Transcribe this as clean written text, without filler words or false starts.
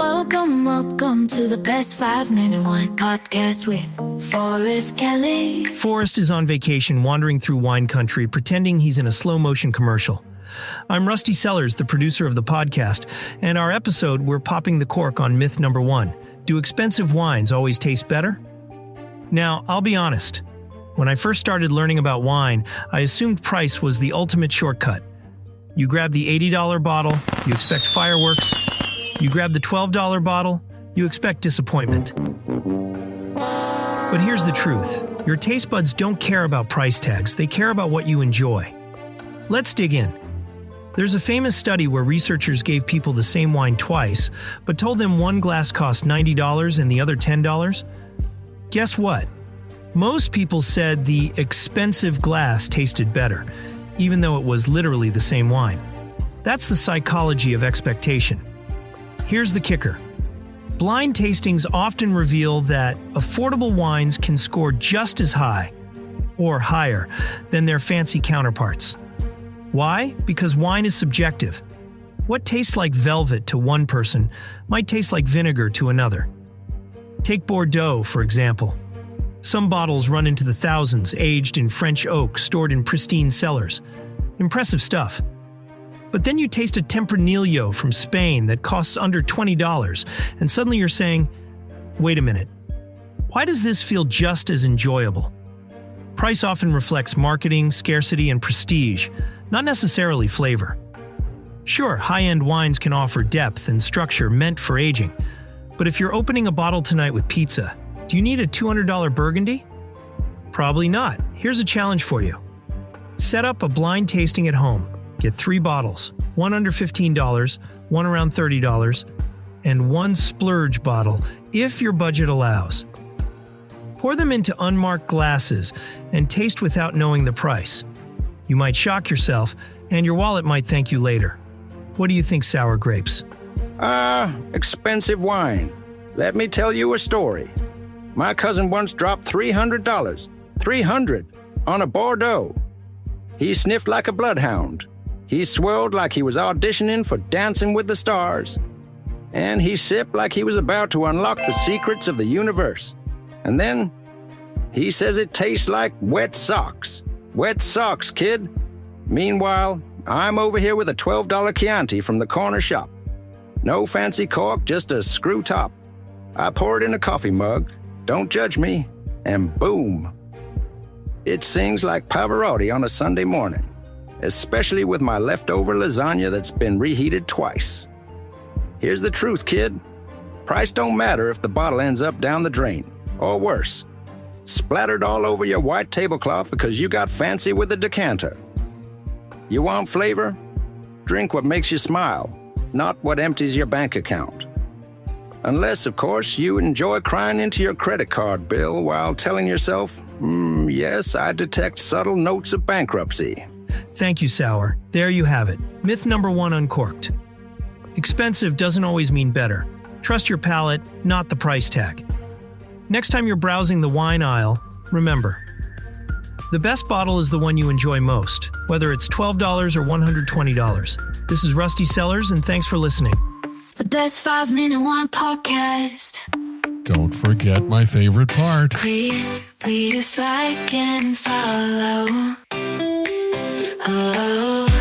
Welcome to the Best 5-Minute Wine Podcast with Forrest Kelly. Forrest is on vacation wandering through wine country, pretending he's in a slow-motion commercial. I'm Rusty Sellers, the producer of the podcast, and our episode, we're popping the cork on myth number 1. Do expensive wines always taste better? Now, I'll be honest. When I first started learning about wine, I assumed price was the ultimate shortcut. You grab the $80 bottle, you expect fireworks. You grab the $12 bottle, you expect disappointment. But here's the truth. Your taste buds don't care about price tags, they care about what you enjoy. Let's dig in. There's a famous study where researchers gave people the same wine twice, but told them one glass cost $90 and the other $10. Guess what? Most people said the expensive glass tasted better, even though it was literally the same wine. That's the psychology of expectation. Here's the kicker. Blind tastings often reveal that affordable wines can score just as high, or higher, than their fancy counterparts. Why? Because wine is subjective. What tastes like velvet to one person might taste like vinegar to another. Take Bordeaux, for example. Some bottles run into the thousands, aged in French oak, stored in pristine cellars. Impressive stuff. But then you taste a Tempranillo from Spain that costs under $20, and suddenly you're saying, wait a minute, why does this feel just as enjoyable? Price often reflects marketing, scarcity, and prestige, not necessarily flavor. Sure, high-end wines can offer depth and structure meant for aging, but if you're opening a bottle tonight with pizza, do you need a $200 Burgundy? Probably not. Here's a challenge for you. Set up a blind tasting at home. Get 3 bottles, one under $15, one around $30, and one splurge bottle, if your budget allows. Pour them into unmarked glasses and taste without knowing the price. You might shock yourself, and your wallet might thank you later. What do you think, sour grapes? Expensive wine. Let me tell you a story. My cousin once dropped $300, $300, on a Bordeaux. He sniffed like a bloodhound. He swirled like he was auditioning for Dancing with the Stars. And he sipped like he was about to unlock the secrets of the universe. And then, he says it tastes like wet socks. Wet socks, kid. Meanwhile, I'm over here with a $12 Chianti from the corner shop. No fancy cork, just a screw top. I pour it in a coffee mug, don't judge me, and boom. It sings like Pavarotti on a Sunday morning. Especially with my leftover lasagna that's been reheated twice. Here's the truth, kid. Price don't matter if the bottle ends up down the drain, or worse, splattered all over your white tablecloth because you got fancy with the decanter. You want flavor? Drink what makes you smile, not what empties your bank account. Unless, of course, you enjoy crying into your credit card bill while telling yourself, yes, I detect subtle notes of bankruptcy. Thank you, Sour. There you have it. Myth number 1 uncorked. Expensive doesn't always mean better. Trust your palate, not the price tag. Next time you're browsing the wine aisle, remember, the best bottle is the one you enjoy most, whether it's $12 or $120. This is Rusty Sellers, and thanks for listening. The Best 5-Minute Wine Podcast. Don't forget my favorite part. Please like and follow. Oh.